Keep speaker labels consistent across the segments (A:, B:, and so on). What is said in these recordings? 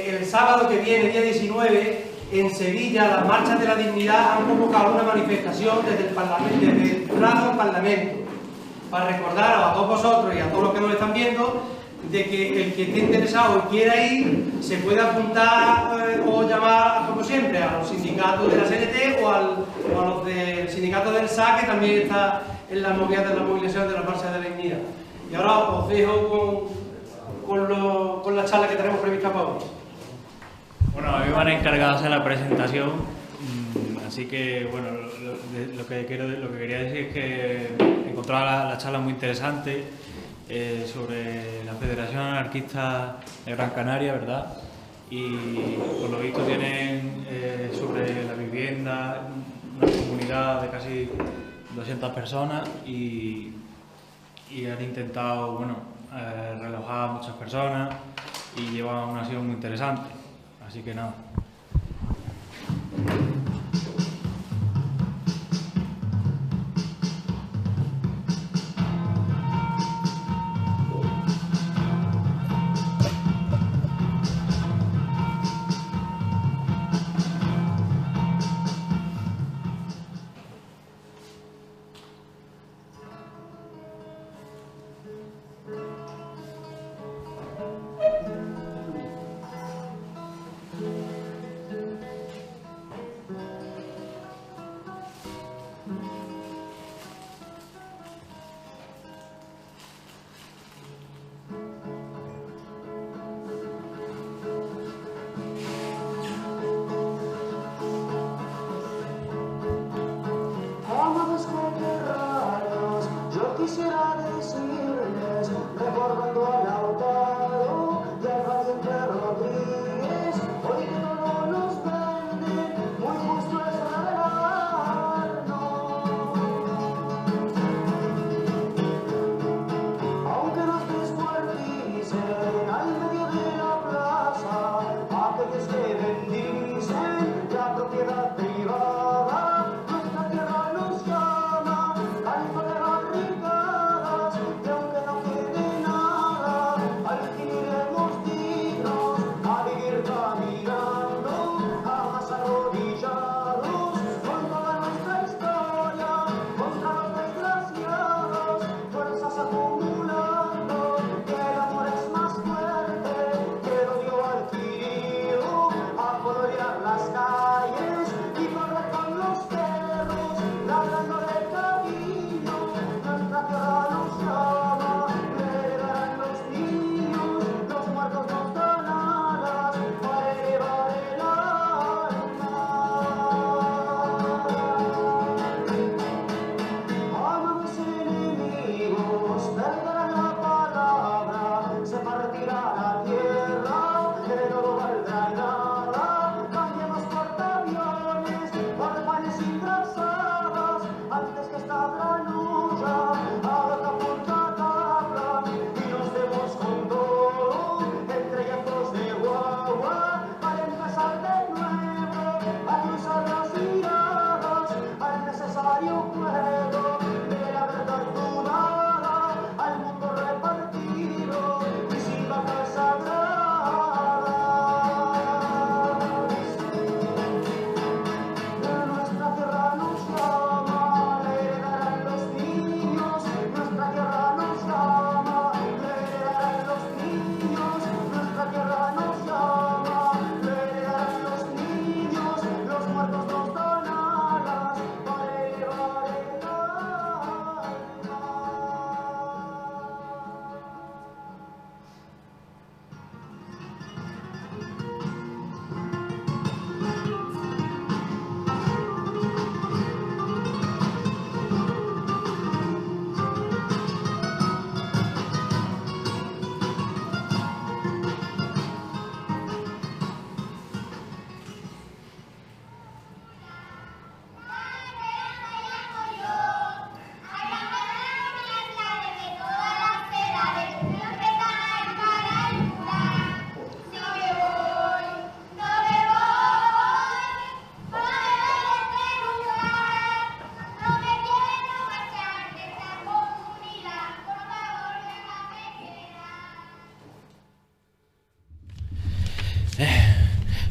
A: el sábado que viene, día 19, en Sevilla, las Marchas de la Dignidad han convocado una manifestación desde el Parlamento, desde el Prado al Parlamento, para recordaros a todos vosotros y a todos los que nos están viendo, de que el que esté interesado y quiera ir, se puede apuntar o llamar, como siempre, a los sindicatos de la CNT o a los del sindicato del SA, que también está en la movilización de las Marchas de la Dignidad. Y ahora os dejo con la charla que tenemos prevista para hoy.
B: Bueno, a mí me han encargado de hacer la presentación, así que bueno, lo que quería decir es que encontraba la charla muy interesante sobre la Federación Anarquista de Gran Canaria, ¿verdad? Y por lo visto tienen sobre la vivienda una comunidad de casi 200 personas y han intentado, bueno, relojar a muchas personas y llevan una acción muy interesante. Así que nada.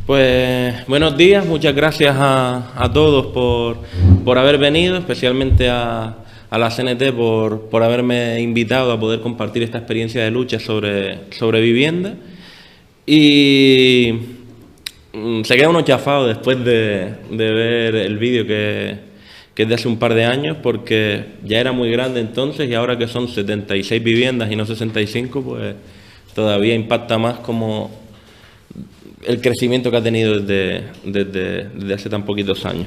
C: Pues buenos días, muchas gracias a todos por haber venido, especialmente a la CNT por haberme invitado a poder compartir esta experiencia de lucha sobre vivienda. Y se queda uno chafado después de ver el vídeo que es de hace un par de años, porque ya era muy grande entonces y ahora que son 76 viviendas y no 65, pues todavía impacta más como el crecimiento que ha tenido desde hace tan poquitos años.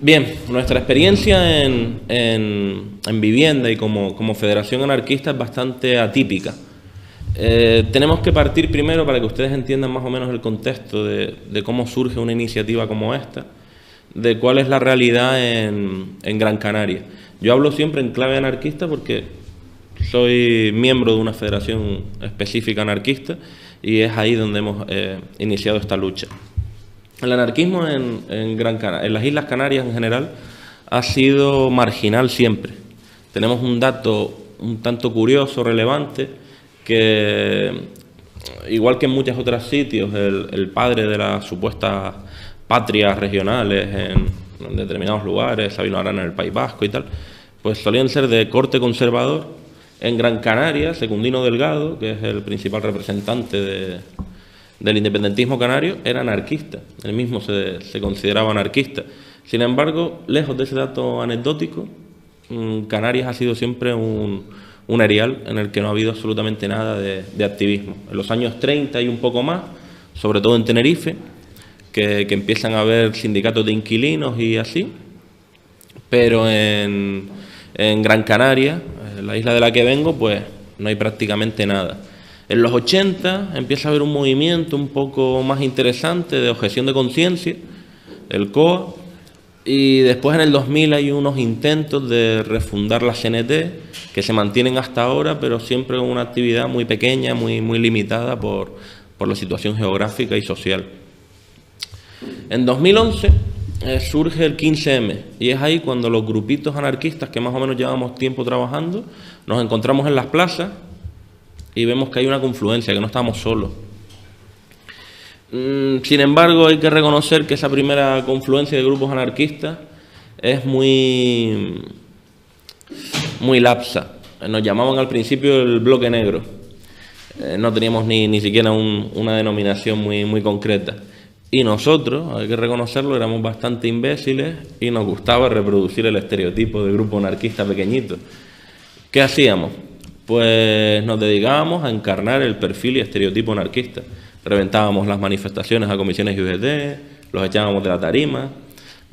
C: Bien, nuestra experiencia en vivienda y como Federación Anarquista es bastante atípica. Tenemos que partir primero para que ustedes entiendan más o menos el contexto de cómo surge una iniciativa como esta, de cuál es la realidad en Gran Canaria. Yo hablo siempre en clave anarquista porque soy miembro de una federación específica anarquista y es ahí donde hemos iniciado esta lucha. El anarquismo en las Islas Canarias en general ha sido marginal siempre. Tenemos un dato un tanto curioso, relevante, que igual que en muchos otros sitios, el padre de las supuestas patrias regionales en determinados lugares, Sabino Arana en el País Vasco y tal, pues solían ser de corte conservador. En Gran Canaria, Secundino Delgado, que es el principal representante del independentismo canario, era anarquista. Él mismo se consideraba anarquista. Sin embargo, lejos de ese dato anecdótico, Canarias ha sido siempre un areal en el que no ha habido absolutamente nada de activismo. En los años 30 y un poco más, sobre todo en Tenerife, que empiezan a haber sindicatos de inquilinos y así, pero en Gran Canaria, la isla de la que vengo, pues no hay prácticamente nada. En los 80 empieza a haber un movimiento un poco más interesante de objeción de conciencia, el COA, y después en el 2000 hay unos intentos de refundar la CNT, que se mantienen hasta ahora, pero siempre con una actividad muy pequeña, muy limitada por la situación geográfica y social. En 2011 surge el 15M y es ahí cuando los grupitos anarquistas que más o menos llevamos tiempo trabajando nos encontramos en las plazas y vemos que hay una confluencia, que no estamos solos. Sin embargo, hay que reconocer que esa primera confluencia de grupos anarquistas es muy lapsa. Nos llamaban al principio el bloque negro. No teníamos ni siquiera una denominación muy concreta. Y nosotros, hay que reconocerlo, éramos bastante imbéciles y nos gustaba reproducir el estereotipo de grupo anarquista pequeñito. ¿Qué hacíamos? Pues nos dedicábamos a encarnar el perfil y estereotipo anarquista. Reventábamos las manifestaciones a comisiones y UGT, los echábamos de la tarima,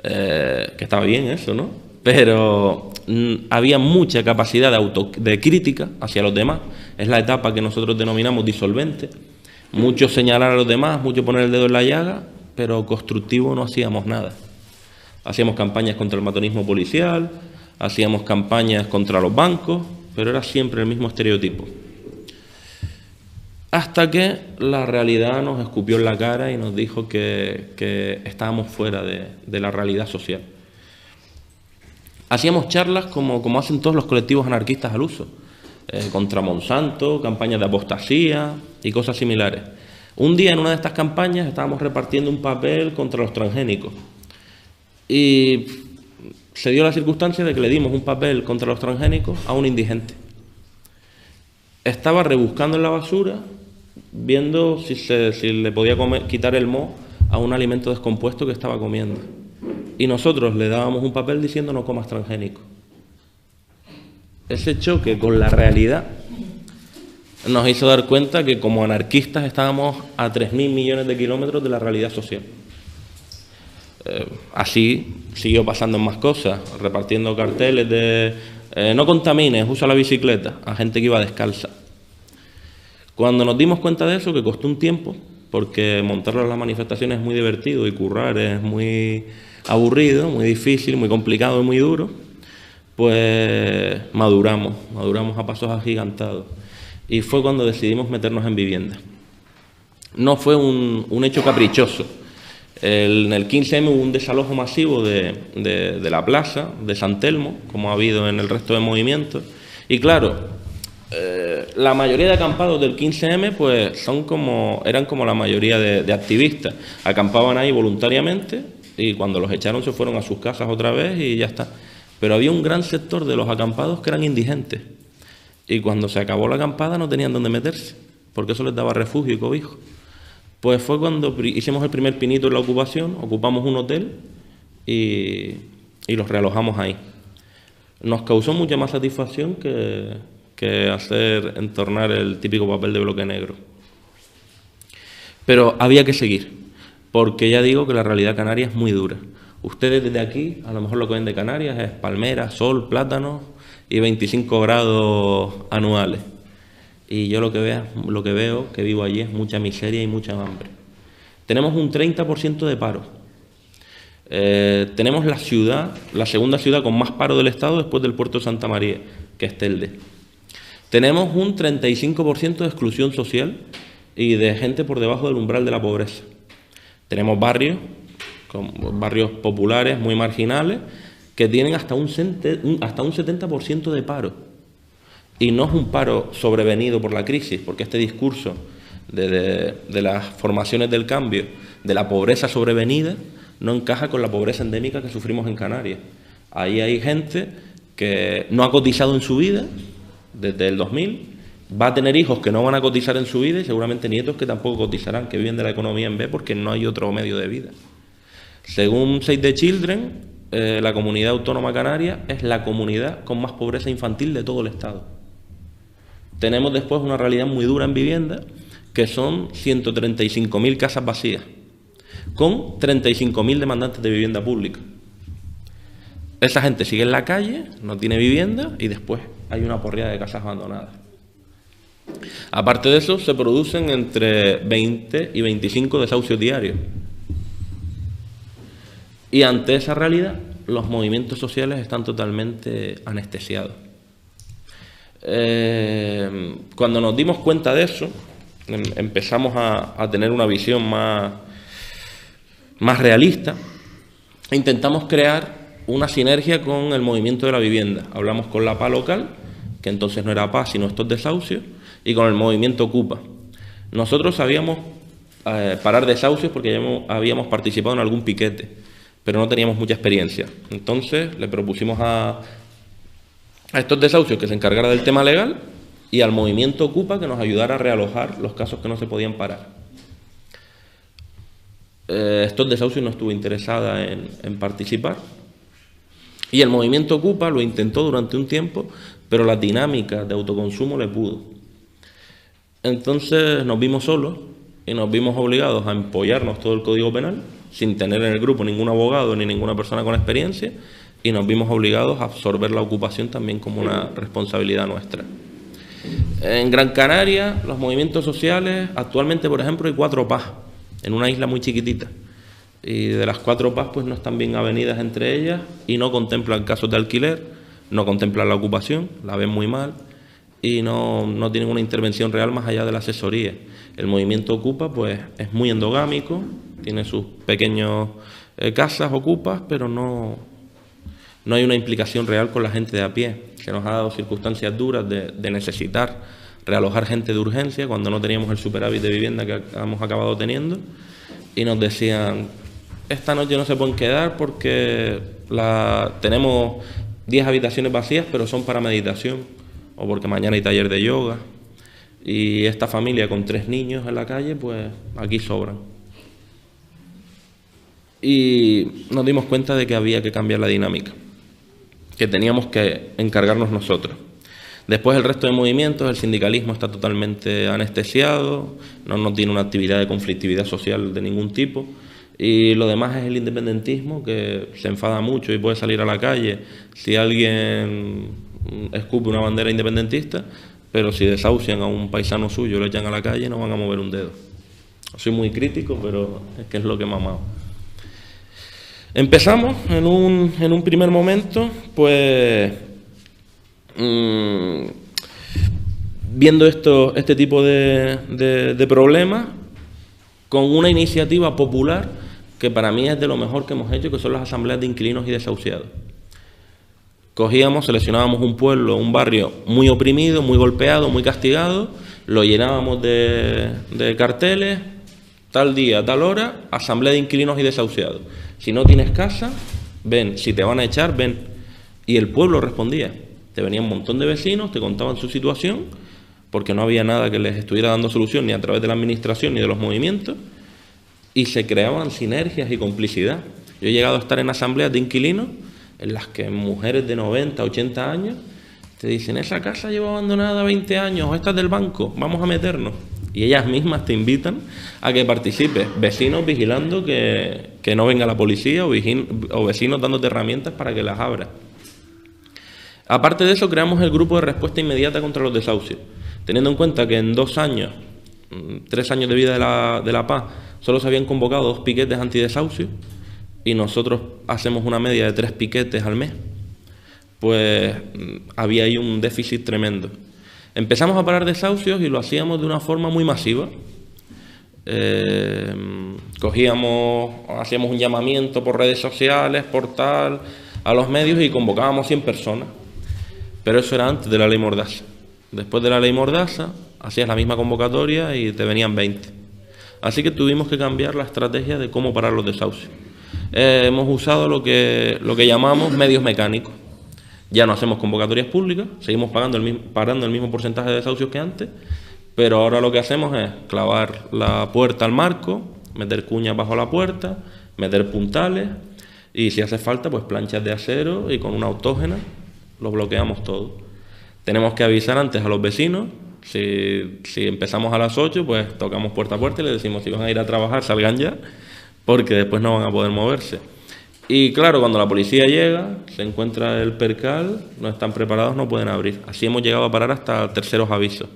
C: que estaba bien eso, ¿no? Pero había mucha capacidad de crítica hacia los demás. Es la etapa que nosotros denominamos disolvente. Mucho señalar a los demás, mucho poner el dedo en la llaga, pero constructivo no hacíamos nada. Hacíamos campañas contra el matonismo policial, hacíamos campañas contra los bancos, pero era siempre el mismo estereotipo. Hasta que la realidad nos escupió en la cara y nos dijo que estábamos fuera de la realidad social. Hacíamos charlas como hacen todos los colectivos anarquistas al uso, contra Monsanto, campañas de apostasía y cosas similares. Un día en una de estas campañas estábamos repartiendo un papel contra los transgénicos y se dio la circunstancia de que le dimos un papel contra los transgénicos a un indigente. Estaba rebuscando en la basura viendo si le podía quitar el moho a un alimento descompuesto que estaba comiendo. Y nosotros le dábamos un papel diciendo no comas transgénico. Ese choque con la realidad nos hizo dar cuenta que como anarquistas estábamos a 3.000 millones de kilómetros de la realidad social. Así siguió pasando en más cosas, repartiendo carteles de no contamines, usa la bicicleta, a gente que iba descalza. Cuando nos dimos cuenta de eso, que costó un tiempo, porque montarlo en las manifestaciones es muy divertido y currar es muy aburrido, muy difícil, muy complicado y muy duro, pues maduramos a pasos agigantados. Y fue cuando decidimos meternos en vivienda. No fue un hecho caprichoso. En el 15M hubo un desalojo masivo de la plaza de San Telmo, como ha habido en el resto de movimientos. Y claro, la mayoría de acampados del 15M pues eran como la mayoría de activistas. Acampaban ahí voluntariamente y cuando los echaron se fueron a sus casas otra vez y ya está. Pero había un gran sector de los acampados que eran indigentes. Y cuando se acabó la acampada no tenían dónde meterse, porque eso les daba refugio y cobijo. Pues fue cuando hicimos el primer pinito en la ocupación, ocupamos un hotel y los realojamos ahí. Nos causó mucha más satisfacción que hacer entornar el típico papel de bloque negro. Pero había que seguir, porque ya digo que la realidad canaria es muy dura. Ustedes desde aquí, a lo mejor lo que ven de Canarias es palmeras, sol, plátanos y 25 grados anuales. Y yo lo que veo, que vivo allí, es mucha miseria y mucha hambre. Tenemos un 30% de paro. Tenemos la segunda ciudad con más paro del Estado después del puerto de Santa María, que es Telde. Tenemos un 35% de exclusión social y de gente por debajo del umbral de la pobreza. Tenemos barrios populares muy marginales que tienen hasta un 70% de paro. Y no es un paro sobrevenido por la crisis, porque este discurso de las formaciones del cambio, de la pobreza sobrevenida, no encaja con la pobreza endémica que sufrimos en Canarias. Ahí hay gente que no ha cotizado en su vida, desde el 2000, va a tener hijos que no van a cotizar en su vida y seguramente nietos que tampoco cotizarán, que viven de la economía en B porque no hay otro medio de vida. Según Save the Children, la comunidad autónoma canaria es la comunidad con más pobreza infantil de todo el Estado. Tenemos después una realidad muy dura en vivienda, que son 135.000 casas vacías, con 35.000 demandantes de vivienda pública. Esa gente sigue en la calle, no tiene vivienda y después hay una porriada de casas abandonadas. Aparte de eso, se producen entre 20 y 25 desahucios diarios. Y ante esa realidad, los movimientos sociales están totalmente anestesiados. Cuando nos dimos cuenta de eso, empezamos a tener una visión más realista e intentamos crear una sinergia con el movimiento de la vivienda. Hablamos con la PA local, que entonces no era PA sino estos desahucios, y con el movimiento Ocupa. Nosotros sabíamos parar desahucios porque ya habíamos participado en algún piquete, pero no teníamos mucha experiencia. Entonces le propusimos a estos desahucios que se encargara del tema legal y al movimiento Ocupa que nos ayudara a realojar los casos que no se podían parar. Estos desahucios no estuvo interesada en participar y el movimiento Ocupa lo intentó durante un tiempo, pero la dinámica de autoconsumo le pudo. Entonces nos vimos solos y nos vimos obligados a empollarnos todo el Código Penal sin tener en el grupo ningún abogado ni ninguna persona con experiencia, y nos vimos obligados a absorber la ocupación también como una responsabilidad nuestra. En Gran Canaria, los movimientos sociales, actualmente, por ejemplo, hay 4 PAs en una isla muy chiquitita, y de las 4 PAs pues no están bien avenidas entre ellas y no contemplan casos de alquiler, no contemplan la ocupación, la ven muy mal y no tienen una intervención real más allá de la asesoría. El movimiento Ocupa pues es muy endogámico, tiene sus pequeños casas ocupas, pero no hay una implicación real con la gente de a pie. Se nos ha dado circunstancias duras de necesitar realojar gente de urgencia cuando no teníamos el superávit de vivienda que hemos acabado teniendo, y nos decían: esta noche no se pueden quedar porque tenemos 10 habitaciones vacías, pero son para meditación, o porque mañana hay taller de yoga, y esta familia con 3 niños en la calle, pues aquí sobran. Y nos dimos cuenta de que había que cambiar la dinámica, que teníamos que encargarnos nosotros. Después el resto de movimientos, el sindicalismo está totalmente anestesiado, no tiene una actividad de conflictividad social de ningún tipo, y lo demás es el independentismo, que se enfada mucho y puede salir a la calle si alguien escupe una bandera independentista, pero si desahucian a un paisano suyo y lo echan a la calle, no van a mover un dedo. Soy muy crítico, pero es que es lo que he mamado. Empezamos en un primer momento, pues viendo este tipo de problemas, con una iniciativa popular que para mí es de lo mejor que hemos hecho, que son las asambleas de inquilinos y desahuciados. Cogíamos, seleccionábamos un pueblo, un barrio muy oprimido, muy golpeado, muy castigado, lo llenábamos de carteles, tal día, tal hora, asamblea de inquilinos y desahuciados. Si no tienes casa, ven, si te van a echar, ven. Y el pueblo respondía. Te venía un montón de vecinos, te contaban su situación, porque no había nada que les estuviera dando solución, ni a través de la administración ni de los movimientos, y se creaban sinergias y complicidad. Yo he llegado a estar en asambleas de inquilinos en las que mujeres de 90, 80 años te dicen, esa casa lleva abandonada 20 años, o esta es del banco, vamos a meternos. Y ellas mismas te invitan a que participes, vecinos vigilando que no venga la policía o vecinos dándote herramientas para que las abras. Aparte de eso, creamos el grupo de respuesta inmediata contra los desahucios, teniendo en cuenta que en 2 años, 3 años de vida de la paz, solo se habían convocado 2 piquetes antidesahucios y nosotros hacemos una media de 3 piquetes al mes. Pues había ahí un déficit tremendo. Empezamos a parar desahucios y lo hacíamos de una forma muy masiva. Hacíamos un llamamiento por redes sociales, portal, a los medios y convocábamos 100 personas. Pero eso era antes de la ley Mordaza. Después de la ley Mordaza, hacías la misma convocatoria y te venían 20. Así que tuvimos que cambiar la estrategia de cómo parar los desahucios. Hemos usado lo que llamamos medios mecánicos. Ya no hacemos convocatorias públicas, seguimos pagando el mismo porcentaje de desahucios que antes, pero ahora lo que hacemos es clavar la puerta al marco, meter cuñas bajo la puerta, meter puntales y si hace falta pues planchas de acero y con una autógena lo bloqueamos todo. Tenemos que avisar antes a los vecinos, si empezamos a las 8 pues tocamos puerta a puerta y les decimos si van a ir a trabajar salgan ya, porque después no van a poder moverse. Y claro, cuando la policía llega, se encuentra el percal, no están preparados, no pueden abrir. Así hemos llegado a parar hasta terceros avisos.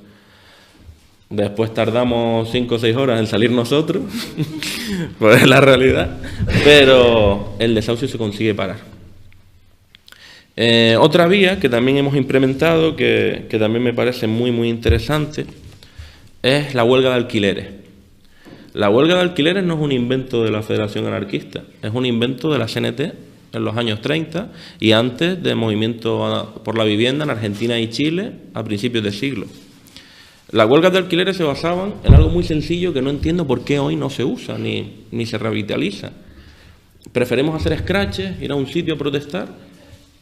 C: Después tardamos 5 o 6 horas en salir nosotros, pues es la realidad, pero el desahucio se consigue parar. Otra vía que también hemos implementado, que también me parece muy muy interesante, es la huelga de alquileres. La huelga de alquileres no es un invento de la Federación Anarquista, es un invento de la CNT en los años 30 y antes del movimiento por la vivienda en Argentina y Chile a principios de siglo. Las huelgas de alquileres se basaban en algo muy sencillo que no entiendo por qué hoy no se usa ni se revitaliza. Preferimos hacer scratches, ir a un sitio a protestar,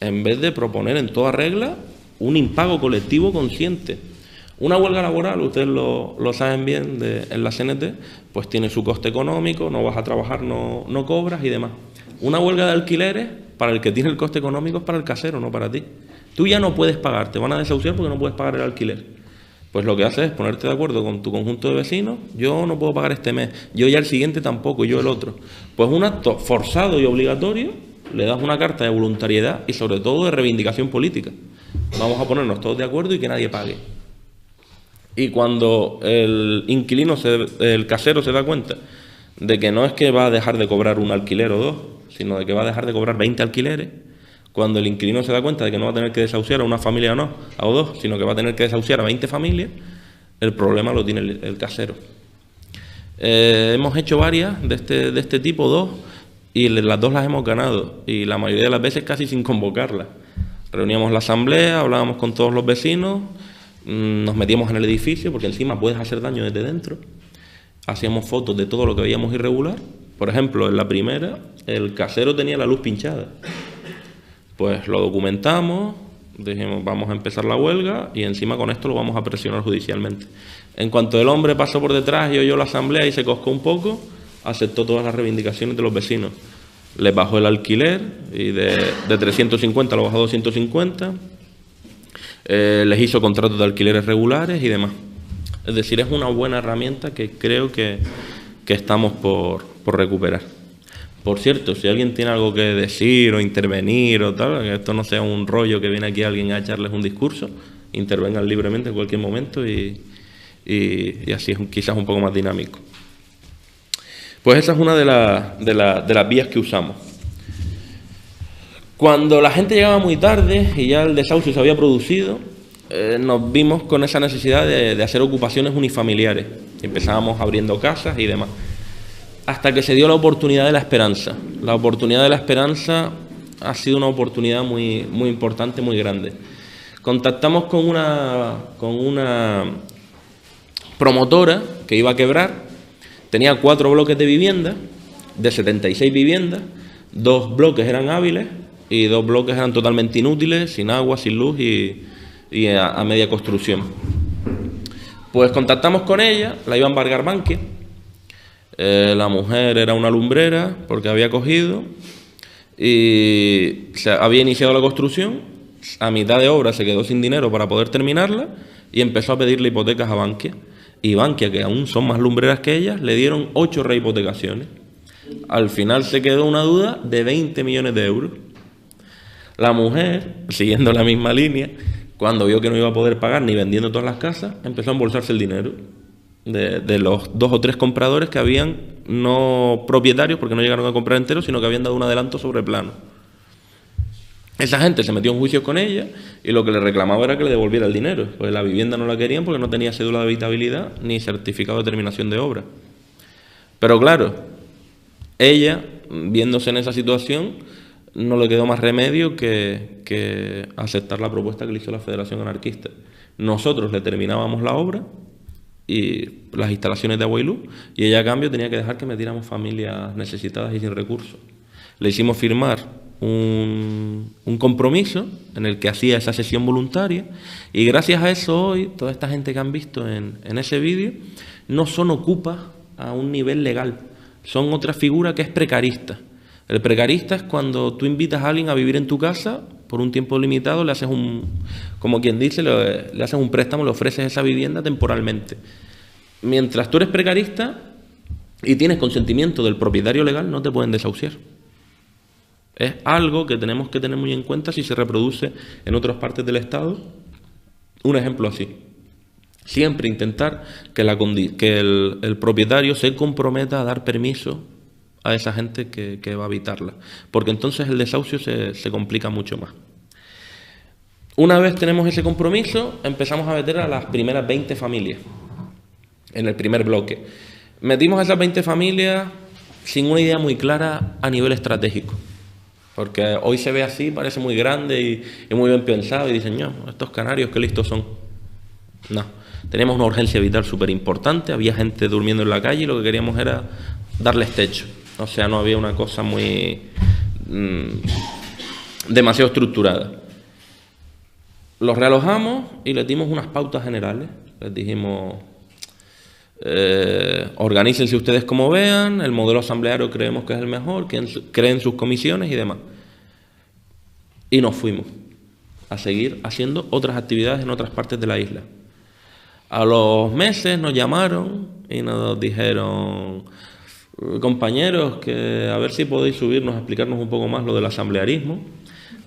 C: en vez de proponer en toda regla un impago colectivo consciente. Una huelga laboral, ustedes lo saben bien en la CNT, pues tiene su coste económico, no vas a trabajar, no cobras y demás. Una huelga de alquileres, para el que tiene el coste económico es para el casero, no para ti. Tú ya no puedes pagar, te van a desahuciar porque no puedes pagar el alquiler. Pues lo que haces es ponerte de acuerdo con tu conjunto de vecinos, yo no puedo pagar este mes, yo ya el siguiente tampoco, yo el otro. Pues un acto forzado y obligatorio, le das una carta de voluntariedad y sobre todo de reivindicación política. Vamos a ponernos todos de acuerdo y que nadie pague. Y cuando el inquilino, el casero se da cuenta de que no es que va a dejar de cobrar un alquiler o 2, sino de que va a dejar de cobrar 20 alquileres, cuando el inquilino se da cuenta de que no va a tener que desahuciar a una familia o 2, sino que va a tener que desahuciar a 20 familias, el problema lo tiene el casero. Hemos hecho varias de este tipo, 2, y las 2 las hemos ganado, y la mayoría de las veces casi sin convocarlas. Reuníamos la asamblea, hablábamos con todos los vecinos, nos metíamos en el edificio, porque encima puedes hacer daño desde dentro. Hacíamos fotos de todo lo que veíamos irregular. Por ejemplo, en la primera, el casero tenía la luz pinchada. Pues lo documentamos, dijimos, vamos a empezar la huelga y encima con esto lo vamos a presionar judicialmente. En cuanto el hombre pasó por detrás y oyó la asamblea y se coscó un poco, aceptó todas las reivindicaciones de los vecinos. Les bajó el alquiler y de 350 lo bajó a 250. Les hizo contratos de alquileres regulares y demás. Es decir, es una buena herramienta que creo que estamos por recuperar. Por cierto, si alguien tiene algo que decir o intervenir o tal, que esto no sea un rollo que viene aquí alguien a echarles un discurso, intervengan libremente en cualquier momento y así es quizás un poco más dinámico. Pues esa es una de las vías que usamos. Cuando la gente llegaba muy tarde y ya el desahucio se había producido, nos vimos con esa necesidad de hacer ocupaciones unifamiliares. Empezábamos abriendo casas y demás. Hasta que se dio la oportunidad de la esperanza. La oportunidad de la esperanza ha sido una oportunidad muy importante, muy grande. Contactamos con una promotora que iba a quebrar, tenía 4 bloques de vivienda, de 76 viviendas, 2 bloques eran hábiles y 2 bloques eran totalmente inútiles, sin agua, sin luz y a media construcción. Pues contactamos con ella, la iba a embargar Bankia. La mujer era una lumbrera porque había cogido y había iniciado la construcción. A mitad de obra se quedó sin dinero para poder terminarla y empezó a pedirle hipotecas a Bankia. Y Bankia, que aún son más lumbreras que ellas, le dieron 8 rehipotecaciones. Al final se quedó una deuda de 20 millones de euros. La mujer, siguiendo la misma línea, cuando vio que no iba a poder pagar ni vendiendo todas las casas, empezó a embolsarse el dinero de los 2 o 3 compradores que habían, no propietarios porque no llegaron a comprar enteros, sino que habían dado un adelanto sobre plano. Esa gente se metió en juicio con ella y lo que le reclamaba era que le devolviera el dinero, pues la vivienda no la querían porque no tenía cédula de habitabilidad ni certificado de terminación de obra. Pero claro, ella, viéndose en esa situación, no le quedó más remedio que aceptar la propuesta que le hizo la Federación Anarquista. Nosotros le terminábamos la obra y las instalaciones de agua y luz, y ella a cambio tenía que dejar que metiéramos familias necesitadas y sin recursos. Le hicimos firmar un compromiso en el que hacía esa sesión voluntaria, y gracias a eso hoy toda esta gente que han visto en ese vídeo no son ocupas a un nivel legal, son otra figura que es precarista. El precarista es cuando tú invitas a alguien a vivir en tu casa por un tiempo limitado, le haces como quien dice, le haces un préstamo, le ofreces esa vivienda temporalmente. Mientras tú eres precarista y tienes consentimiento del propietario legal, no te pueden desahuciar. Es algo que tenemos que tener muy en cuenta si se reproduce en otras partes del Estado. Un ejemplo así. Siempre intentar que el propietario se comprometa a dar permiso a esa gente que va a habitarla, porque entonces el desahucio se complica mucho más. Una vez tenemos ese compromiso, empezamos a meter a las primeras 20 familias en el primer bloque. Metimos a esas 20 familias sin una idea muy clara a nivel estratégico, porque hoy se ve así, parece muy grande y muy bien pensado, y dicen, no, estos canarios qué listos son. No, teníamos una urgencia vital súper importante, había gente durmiendo en la calle y lo que queríamos era darles techo. O sea, no había una cosa demasiado estructurada. Los realojamos y les dimos unas pautas generales. Les dijimos, organícense ustedes como vean, el modelo asambleario creemos que es el mejor, creen sus comisiones y demás. Y nos fuimos a seguir haciendo otras actividades en otras partes de la isla. A los meses nos llamaron y nos dijeron, compañeros, que a ver si podéis subirnos a explicarnos un poco más lo del asamblearismo,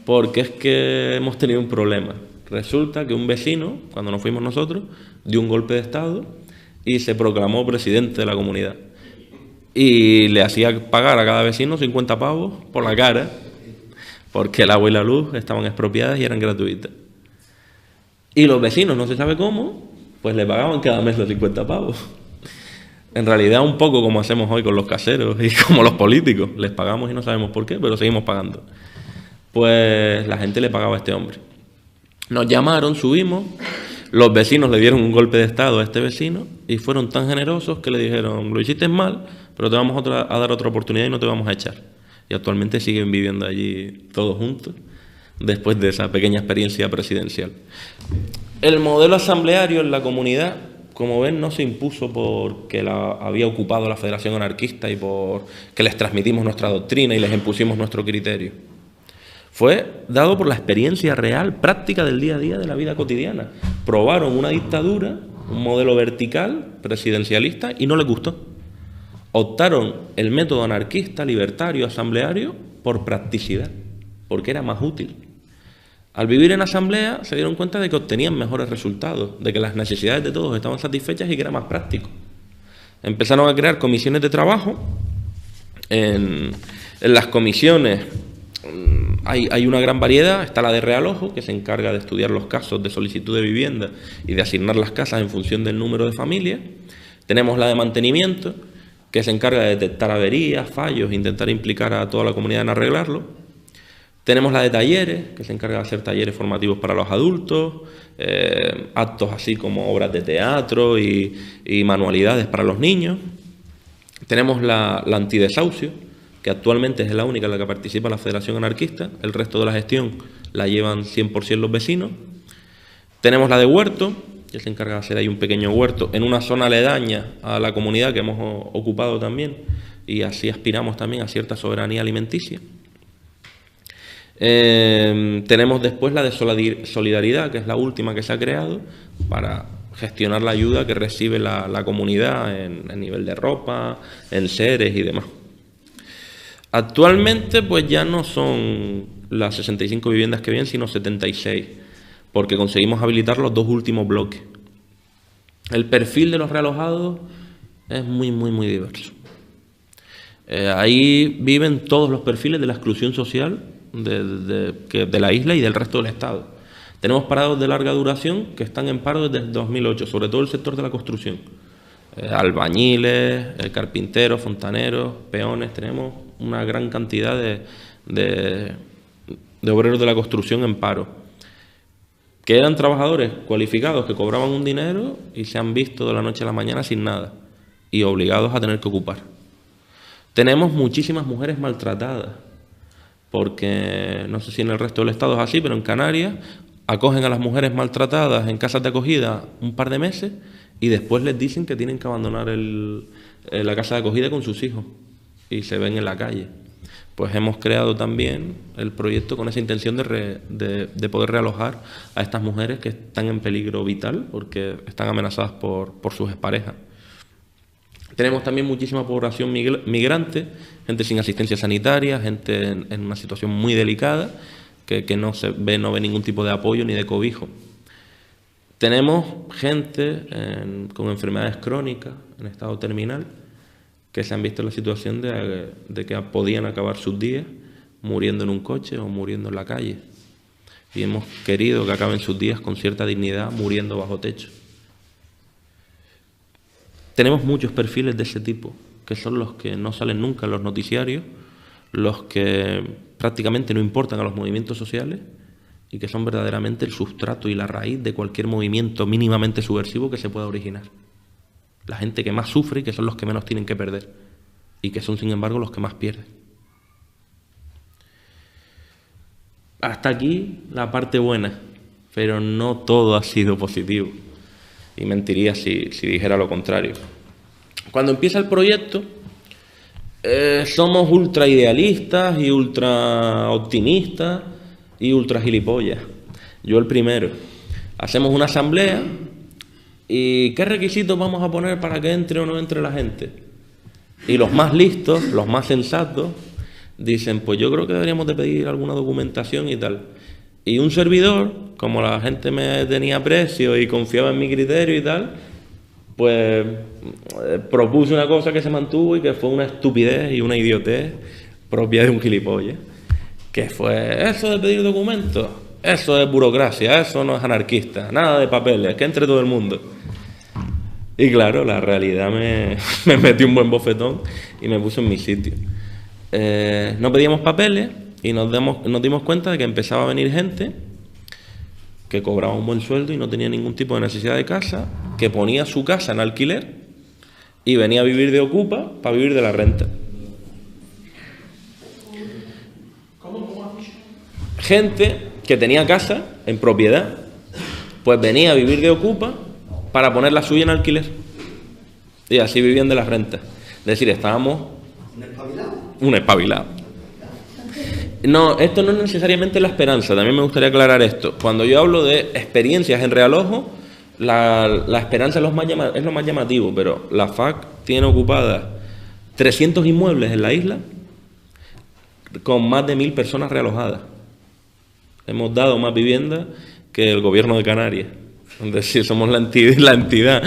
C: porque es que hemos tenido un problema. Resulta que un vecino, cuando nos fuimos nosotros, dio un golpe de estado y se proclamó presidente de la comunidad. Y le hacía pagar a cada vecino 50 pavos por la cara, porque el agua y la luz estaban expropiadas y eran gratuitas. Y los vecinos, no se sabe cómo, pues le pagaban cada mes los 50 pavos. En realidad un poco como hacemos hoy con los caseros y como los políticos. Les pagamos y no sabemos por qué, pero seguimos pagando. Pues la gente le pagaba a este hombre. Nos llamaron, subimos, los vecinos le dieron un golpe de estado a este vecino y fueron tan generosos que le dijeron, lo hiciste mal, pero te vamos a dar otra oportunidad y no te vamos a echar. Y actualmente siguen viviendo allí todos juntos, después de esa pequeña experiencia presidencial. El modelo asambleario en la comunidad, como ven, no se impuso porque la había ocupado la Federación Anarquista y por que les transmitimos nuestra doctrina y les impusimos nuestro criterio. Fue dado por la experiencia real, práctica del día a día de la vida cotidiana. Probaron una dictadura, un modelo vertical, presidencialista, y no les gustó. Optaron el método anarquista, libertario, asambleario, por practicidad, porque era más útil. Al vivir en asamblea se dieron cuenta de que obtenían mejores resultados, de que las necesidades de todos estaban satisfechas y que era más práctico. Empezaron a crear comisiones de trabajo. En las comisiones hay una gran variedad. Está la de realojo, que se encarga de estudiar los casos de solicitud de vivienda y de asignar las casas en función del número de familias. Tenemos la de mantenimiento, que se encarga de detectar averías, fallos, e intentar implicar a toda la comunidad en arreglarlo. Tenemos la de talleres, que se encarga de hacer talleres formativos para los adultos, actos así como obras de teatro y manualidades para los niños. Tenemos la antidesahucio, que actualmente es la única en la que participa la Federación Anarquista. El resto de la gestión la llevan 100% los vecinos. Tenemos la de huerto, que se encarga de hacer ahí un pequeño huerto en una zona aledaña a la comunidad que hemos ocupado también, y así aspiramos también a cierta soberanía alimenticia. Tenemos después la de solidaridad, que es la última que se ha creado para gestionar la ayuda que recibe la comunidad en nivel de ropa, enseres y demás. Actualmente pues ya no son las 65 viviendas que vienen, sino 76, porque conseguimos habilitar los 2 últimos bloques. El perfil de los realojados es muy diverso. Ahí viven todos los perfiles de la exclusión social de la isla y del resto del Estado. Tenemos parados de larga duración que están en paro desde el 2008, sobre todo el sector de la construcción. Albañiles, carpinteros, fontaneros, peones, tenemos una gran cantidad de obreros de la construcción en paro, que eran trabajadores cualificados que cobraban un dinero y se han visto de la noche a la mañana sin nada y obligados a tener que ocupar. Tenemos muchísimas mujeres maltratadas, porque no sé si en el resto del Estado es así, pero en Canarias acogen a las mujeres maltratadas en casas de acogida un par de meses y después les dicen que tienen que abandonar la casa de acogida con sus hijos y se ven en la calle. Pues hemos creado también el proyecto con esa intención de poder realojar a estas mujeres que están en peligro vital porque están amenazadas por sus exparejas. Tenemos también muchísima población migrante, gente sin asistencia sanitaria, gente en una situación muy delicada, que no ve ningún tipo de apoyo ni de cobijo. Tenemos gente con enfermedades crónicas, en estado terminal, que se han visto en la situación de que podían acabar sus días muriendo en un coche o muriendo en la calle. Y hemos querido que acaben sus días con cierta dignidad, muriendo bajo techo. Tenemos muchos perfiles de ese tipo, que son los que no salen nunca en los noticiarios, los que prácticamente no importan a los movimientos sociales y que son verdaderamente el sustrato y la raíz de cualquier movimiento mínimamente subversivo que se pueda originar. La gente que más sufre y que son los que menos tienen que perder y que son, sin embargo, los que más pierden. Hasta aquí la parte buena, pero no todo ha sido positivo. Y mentiría si dijera lo contrario. Cuando empieza el proyecto, somos ultra idealistas y ultra optimistas y ultra gilipollas. Yo el primero. Hacemos una asamblea y ¿qué requisitos vamos a poner para que entre o no entre la gente? Y los más listos, los más sensatos, dicen, pues yo creo que deberíamos de pedir alguna documentación y tal. Y un servidor, como la gente me tenía aprecio y confiaba en mi criterio y tal, pues propuse una cosa que se mantuvo y que fue una estupidez y una idiotez propia de un gilipollas, que fue eso de pedir documentos, eso es burocracia, eso no es anarquista, nada de papeles, que entre todo el mundo. Y claro, la realidad me metió un buen bofetón y me puso en mi sitio. No pedíamos papeles y nos dimos cuenta de que empezaba a venir gente que cobraba un buen sueldo y no tenía ningún tipo de necesidad de casa, que ponía su casa en alquiler y venía a vivir de ocupa para vivir de la renta. Gente que tenía casa en propiedad, pues venía a vivir de ocupa para poner la suya en alquiler. Y así vivían de las rentas. Es decir, estábamos... Un espabilado. No, esto no es necesariamente la esperanza, también me gustaría aclarar esto. Cuando yo hablo de experiencias en realojo, la esperanza es lo más llamativo, pero la FAC tiene ocupadas 300 inmuebles en la isla con más de 1000 personas realojadas. Hemos dado más viviendas que el gobierno de Canarias. Es decir, somos la entidad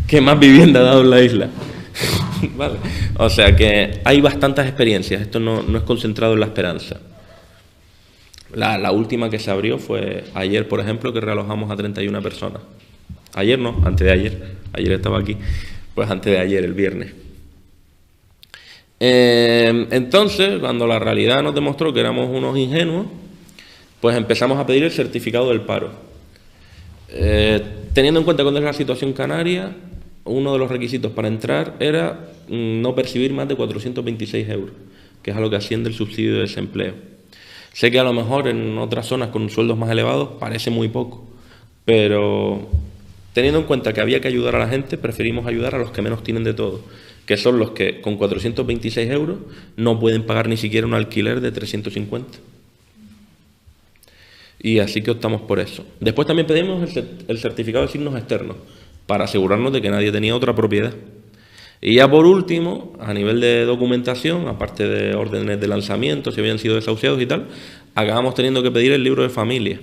C: que más vivienda ha dado en la isla. Vale. O sea que hay bastantes experiencias, esto no es concentrado en la esperanza. La última que se abrió fue ayer, por ejemplo, que realojamos a 31 personas. Ayer no, antes de ayer. Ayer estaba aquí. Pues antes de ayer, el viernes. Entonces, cuando la realidad nos demostró que éramos unos ingenuos, pues empezamos a pedir el certificado del paro. Teniendo en cuenta cuál es la situación canaria, uno de los requisitos para entrar era no percibir más de 426 euros, que es a lo que asciende el subsidio de desempleo. Sé que a lo mejor en otras zonas con sueldos más elevados parece muy poco, pero teniendo en cuenta que había que ayudar a la gente, preferimos ayudar a los que menos tienen de todo, que son los que con 426 euros no pueden pagar ni siquiera un alquiler de 350. Y así que optamos por eso. Después también pedimos el certificado de signos externos, para asegurarnos de que nadie tenía otra propiedad. Y ya por último, a nivel de documentación, aparte de órdenes de lanzamiento, si habían sido desahuciados y tal, acabamos teniendo que pedir el libro de familia.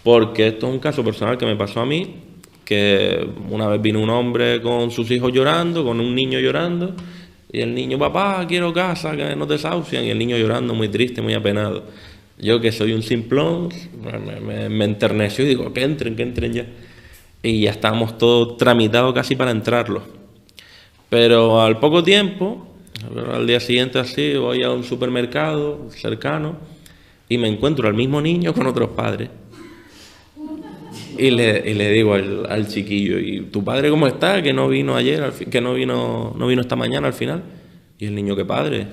C: Porque esto es un caso personal que me pasó a mí, que una vez vino un hombre con sus hijos llorando, con un niño llorando, y el niño, papá, quiero casa, que nos desahucian, y el niño llorando muy triste, muy apenado. Yo, que soy un simplón, me enterneció y digo, que entren ya. Y ya estábamos todos tramitados casi para entrarlo. Pero al poco tiempo, al día siguiente así, voy a un supermercado cercano y me encuentro al mismo niño con otros padres. Y le digo al chiquillo, ¿y tu padre cómo está? Que no vino ayer, que no vino esta mañana al final. Y el niño, ¿qué padre?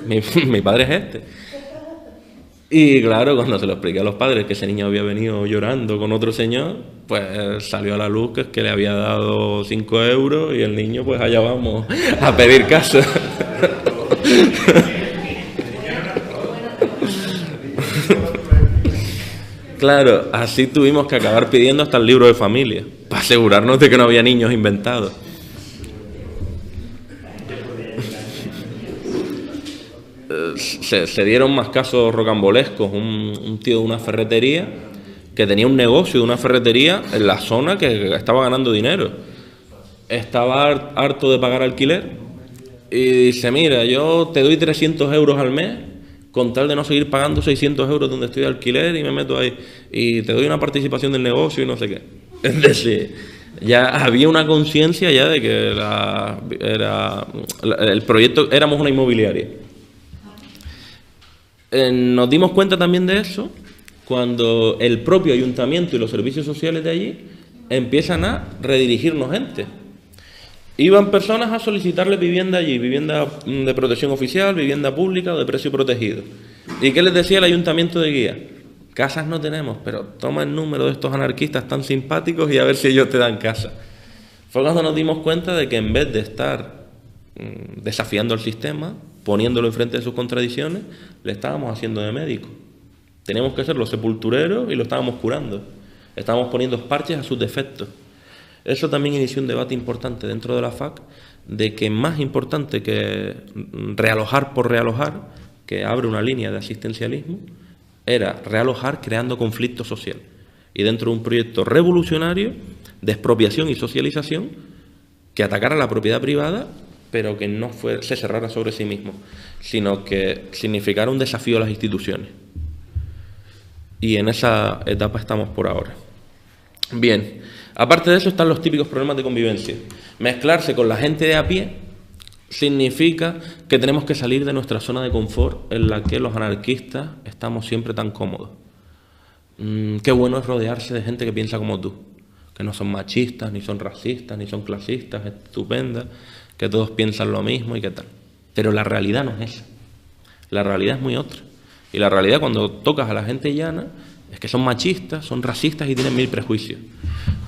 C: Mi padre es este. Y claro, cuando se lo expliqué a los padres que ese niño había venido llorando con otro señor, pues salió a la luz que es que le había dado 5 euros y el niño, pues allá vamos a pedir casa. Claro, así tuvimos que acabar pidiendo hasta el libro de familia, para asegurarnos de que no había niños inventados. Se dieron más casos rocambolescos. Un tío de una ferretería que tenía un negocio de una ferretería en la zona que estaba ganando dinero. Estaba harto de pagar alquiler y dice, mira, yo te doy 300 euros al mes con tal de no seguir pagando 600 euros donde estoy de alquiler y me meto ahí y te doy una participación del negocio y no sé qué. Es decir, ya había una conciencia ya de que el proyecto, éramos una inmobiliaria. Nos dimos cuenta también de eso cuando el propio ayuntamiento y los servicios sociales de allí empiezan a redirigirnos gente. Iban personas a solicitarle vivienda allí, vivienda de protección oficial, vivienda pública o de precio protegido. ¿Y qué les decía el ayuntamiento de Guía? Casas no tenemos, pero toma el número de estos anarquistas tan simpáticos y a ver si ellos te dan casa. Fue cuando nos dimos cuenta de que en vez de estar desafiando al sistema, poniéndolo enfrente de sus contradicciones, le estábamos haciendo de médico. Teníamos que ser los sepultureros y lo estábamos curando. Estábamos poniendo parches a sus defectos. Eso también inició un debate importante dentro de la FAC, de que más importante que realojar por realojar, que abre una línea de asistencialismo, era realojar creando conflicto social. Y dentro de un proyecto revolucionario de expropiación y socialización, que atacara la propiedad privada, pero que no se cerrara sobre sí mismo, sino que significara un desafío a las instituciones. Y en esa etapa estamos por ahora. Bien, aparte de eso están los típicos problemas de convivencia. Mezclarse con la gente de a pie significa que tenemos que salir de nuestra zona de confort en la que los anarquistas estamos siempre tan cómodos. Qué bueno es rodearse de gente que piensa como tú, que no son machistas, ni son racistas, ni son clasistas, estupendas, que todos piensan lo mismo y qué tal. Pero la realidad no es esa. La realidad es muy otra. Y la realidad, cuando tocas a la gente llana, es que son machistas, son racistas y tienen 1000 prejuicios.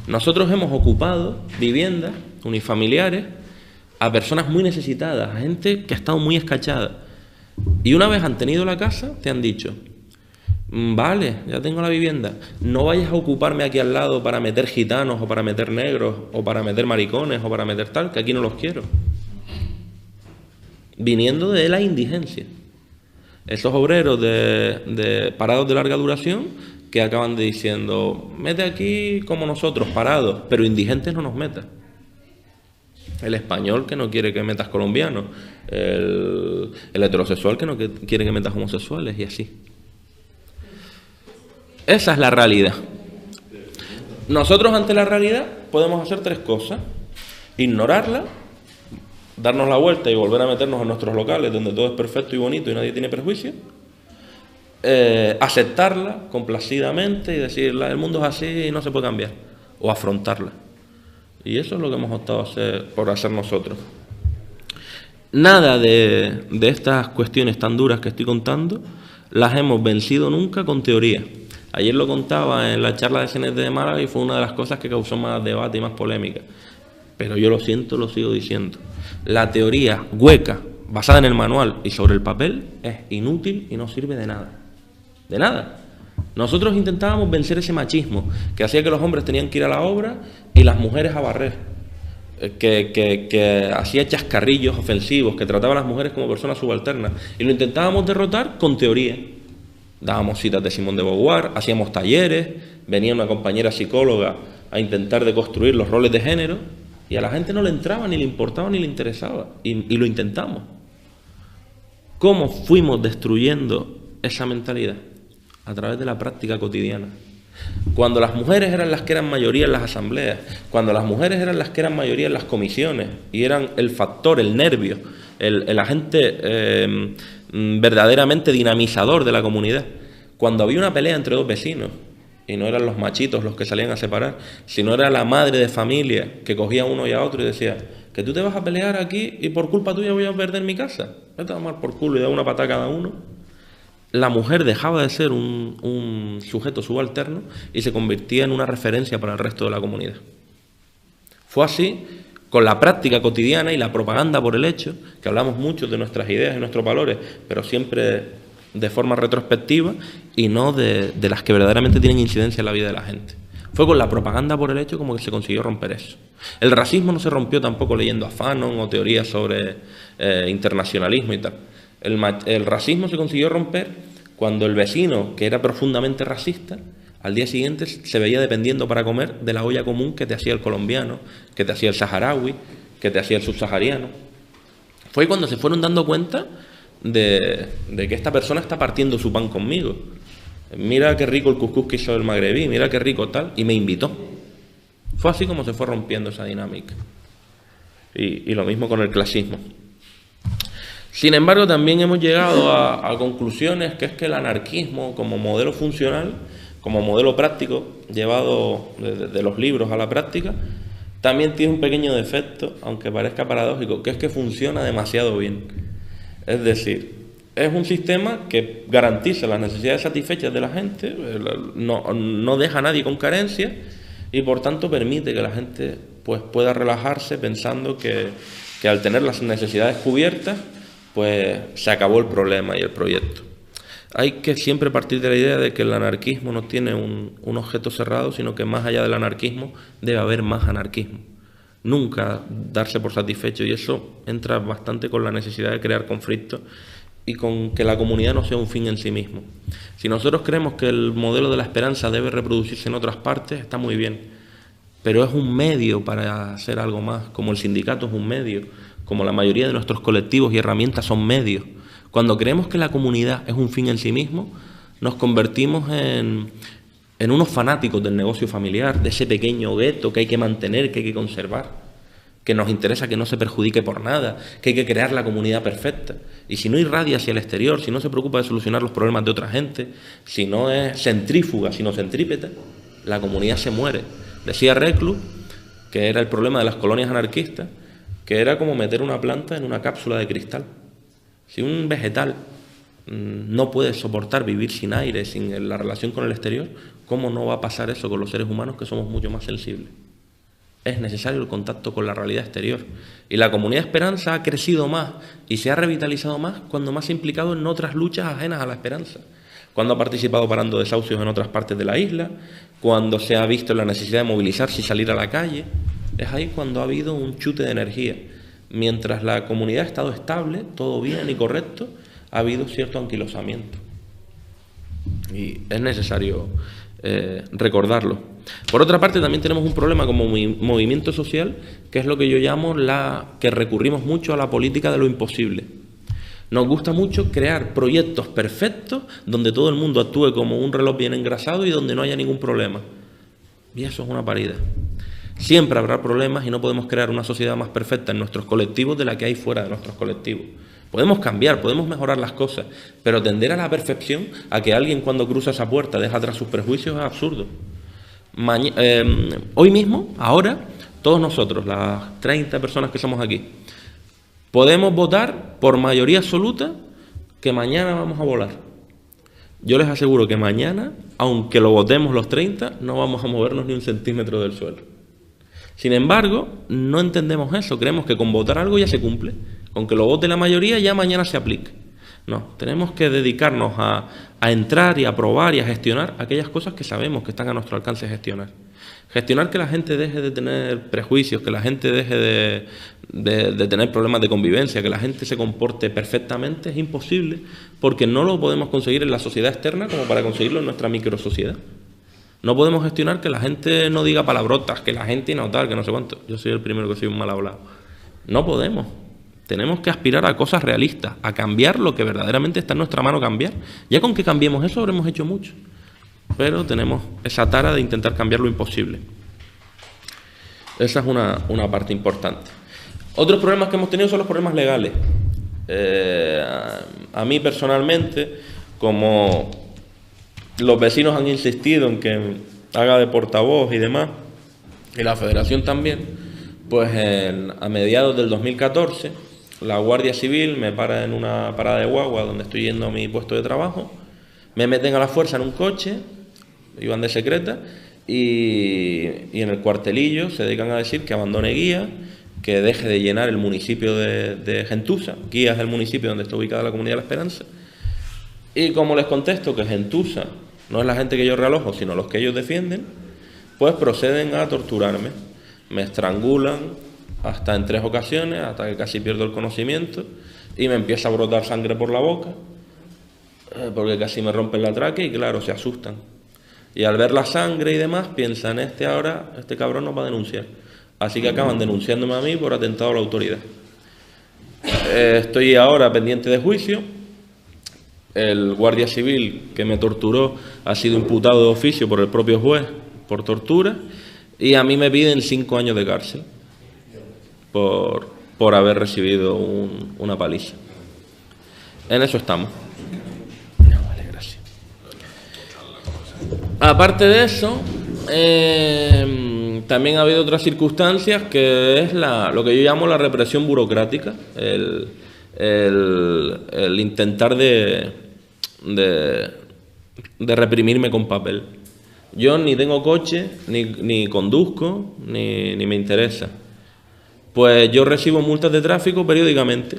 C: Nosotros hemos ocupado viviendas unifamiliares a personas muy necesitadas, a gente que ha estado muy escachada. Y una vez han tenido la casa, te han dicho, vale, ya tengo la vivienda, no vayas a ocuparme aquí al lado para meter gitanos o para meter negros o para meter maricones o para meter tal, que aquí no los quiero. Viniendo de la indigencia. Esos obreros de parados de larga duración que acaban diciendo, mete aquí como nosotros, parados, pero indigentes no nos metas. El español que no quiere que metas colombianos, el heterosexual que no quiere que metas homosexuales y así. Esa es la realidad. Nosotros ante la realidad podemos hacer 3 cosas. Ignorarla, darnos la vuelta y volver a meternos en nuestros locales donde todo es perfecto y bonito y nadie tiene prejuicios, aceptarla complacidamente y decir el mundo es así y no se puede cambiar, o afrontarla. Y eso es lo que hemos optado por hacer nosotros. Nada de estas cuestiones tan duras que estoy contando las hemos vencido nunca con teoría. Ayer lo contaba en la charla de CNT de Málaga y fue una de las cosas que causó más debate y más polémica. Pero yo lo siento, lo sigo diciendo. La teoría hueca, basada en el manual y sobre el papel, es inútil y no sirve de nada. De nada. Nosotros intentábamos vencer ese machismo que hacía que los hombres tenían que ir a la obra y las mujeres a barrer. Que hacía chascarrillos ofensivos, que trataba a las mujeres como personas subalternas. Y lo intentábamos derrotar con teoría. Dábamos citas de Simone de Beauvoir, hacíamos talleres, venía una compañera psicóloga a intentar deconstruir los roles de género, y a la gente no le entraba, ni le importaba, ni le interesaba. Y lo intentamos. ¿Cómo fuimos destruyendo esa mentalidad? A través de la práctica cotidiana. Cuando las mujeres eran las que eran mayoría en las asambleas, cuando las mujeres eran las que eran mayoría en las comisiones y eran el factor, el nervio, el agente verdaderamente dinamizador de la comunidad, cuando había una pelea entre dos vecinos y no eran los machitos los que salían a separar, sino era la madre de familia que cogía a uno y a otro y decía que tú te vas a pelear aquí y por culpa tuya voy a perder mi casa, vete a tomar por culo y da una patada a cada uno. La mujer dejaba de ser un sujeto subalterno y se convertía en una referencia para el resto de la comunidad. Fue así con la práctica cotidiana y la propaganda por el hecho, que hablamos mucho de nuestras ideas y nuestros valores, pero siempre de forma retrospectiva y no de las que verdaderamente tienen incidencia en la vida de la gente. Fue con la propaganda por el hecho como que se consiguió romper eso. El racismo no se rompió tampoco leyendo a Fanon o teorías sobre internacionalismo y tal. El racismo se consiguió romper cuando el vecino, que era profundamente racista, al día siguiente se veía dependiendo para comer de la olla común que te hacía el colombiano, que te hacía el saharaui, que te hacía el subsahariano. Fue cuando se fueron dando cuenta de que esta persona está partiendo su pan conmigo. Mira qué rico el cuscús que hizo el magrebí, mira qué rico tal, y me invitó. Fue así como se fue rompiendo esa dinámica. Y lo mismo con el clasismo. Sin embargo, también hemos llegado a conclusiones que es que el anarquismo como modelo funcional, como modelo práctico, llevado de los libros a la práctica, también tiene un pequeño defecto, aunque parezca paradójico, que es que funciona demasiado bien. Es decir, es un sistema que garantiza las necesidades satisfechas de la gente, no deja a nadie con carencia y por tanto permite que la gente pues, pueda relajarse pensando que al tener las necesidades cubiertas, pues se acabó el problema y el proyecto. Hay que siempre partir de la idea de que el anarquismo no tiene un objeto cerrado, sino que más allá del anarquismo debe haber más anarquismo. Nunca darse por satisfecho, y eso entra bastante con la necesidad de crear conflictos y con que la comunidad no sea un fin en sí mismo. Si nosotros creemos que el modelo de la esperanza debe reproducirse en otras partes, está muy bien, pero es un medio para hacer algo más, como el sindicato es un medio, como la mayoría de nuestros colectivos y herramientas son medios. Cuando creemos que la comunidad es un fin en sí mismo, nos convertimos en unos fanáticos del negocio familiar, de ese pequeño gueto que hay que mantener, que hay que conservar, que nos interesa que no se perjudique por nada, que hay que crear la comunidad perfecta. Y si no irradia hacia el exterior, si no se preocupa de solucionar los problemas de otra gente, si no es centrífuga, sino centrípeta, la comunidad se muere. Decía Reclus, que era el problema de las colonias anarquistas, que era como meter una planta en una cápsula de cristal. Si un vegetal no puede soportar vivir sin aire, sin la relación con el exterior, ¿cómo no va a pasar eso con los seres humanos que somos mucho más sensibles? Es necesario el contacto con la realidad exterior. Y la comunidad Esperanza ha crecido más y se ha revitalizado más cuando más se ha implicado en otras luchas ajenas a la esperanza. Cuando ha participado parando desahucios en otras partes de la isla, cuando se ha visto la necesidad de movilizarse y salir a la calle. Es ahí cuando ha habido un chute de energía. Mientras la comunidad ha estado estable, todo bien y correcto, ha habido cierto anquilosamiento. Y es necesario recordarlo. Por otra parte, también tenemos un problema como movimiento social, que es lo que yo llamo que recurrimos mucho a la política de lo imposible. Nos gusta mucho crear proyectos perfectos donde todo el mundo actúe como un reloj bien engrasado y donde no haya ningún problema. Y eso es una paridad. Siempre habrá problemas y no podemos crear una sociedad más perfecta en nuestros colectivos de la que hay fuera de nuestros colectivos. Podemos cambiar, podemos mejorar las cosas, pero tender a la perfección, a que alguien cuando cruza esa puerta deja atrás sus prejuicios, es absurdo. Hoy mismo, ahora, todos nosotros, las 30 personas que somos aquí, podemos votar por mayoría absoluta que mañana vamos a volar. Yo les aseguro que mañana, aunque lo votemos los 30, no vamos a movernos ni un centímetro del suelo. Sin embargo, no entendemos eso, creemos que con votar algo ya se cumple, con que lo vote la mayoría ya mañana se aplique. No, tenemos que dedicarnos a entrar y a probar y a gestionar aquellas cosas que sabemos que están a nuestro alcance de gestionar. Gestionar que la gente deje de tener prejuicios, que la gente deje de tener problemas de convivencia, que la gente se comporte perfectamente, es imposible, porque no lo podemos conseguir en la sociedad externa como para conseguirlo en nuestra microsociedad. No podemos gestionar que la gente no diga palabrotas, que la gente no tal, que no sé cuánto. Yo soy el primero que soy un mal hablado. No podemos. Tenemos que aspirar a cosas realistas, a cambiar lo que verdaderamente está en nuestra mano cambiar. Ya con que cambiemos eso habremos hecho mucho. Pero tenemos esa tara de intentar cambiar lo imposible. Esa es una parte importante. Otros problemas que hemos tenido son los problemas legales. A mí personalmente, como los vecinos han insistido en que haga de portavoz y demás, y la federación también, pues a mediados del 2014, la Guardia Civil me para en una parada de guagua donde estoy yendo a mi puesto de trabajo, me meten a la fuerza en un coche, iban de secreta, y en el cuartelillo se dedican a decir que abandone guía, que deje de llenar el municipio de Gentusa. Guía es el municipio donde está ubicada la Comunidad de la Esperanza. Y como les contesto que Gentusa no es la gente que yo realojo, sino los que ellos defienden, pues proceden a torturarme. Me estrangulan hasta en 3 ocasiones, hasta que casi pierdo el conocimiento, y me empieza a brotar sangre por la boca, porque casi me rompen la tráquea y claro, se asustan. Y al ver la sangre y demás, piensan, este cabrón nos va a denunciar. Así que acaban denunciándome a mí por atentado a la autoridad. Estoy ahora pendiente de juicio. El guardia civil que me torturó ha sido imputado de oficio por el propio juez por tortura y a mí me piden 5 años de cárcel por haber recibido una paliza. En eso estamos. Vale, gracias. Aparte de eso, también ha habido otras circunstancias que es lo que yo llamo la represión burocrática, el intentar de reprimirme con papel. Yo ni tengo coche, ni conduzco, ni me interesa. Pues yo recibo multas de tráfico periódicamente.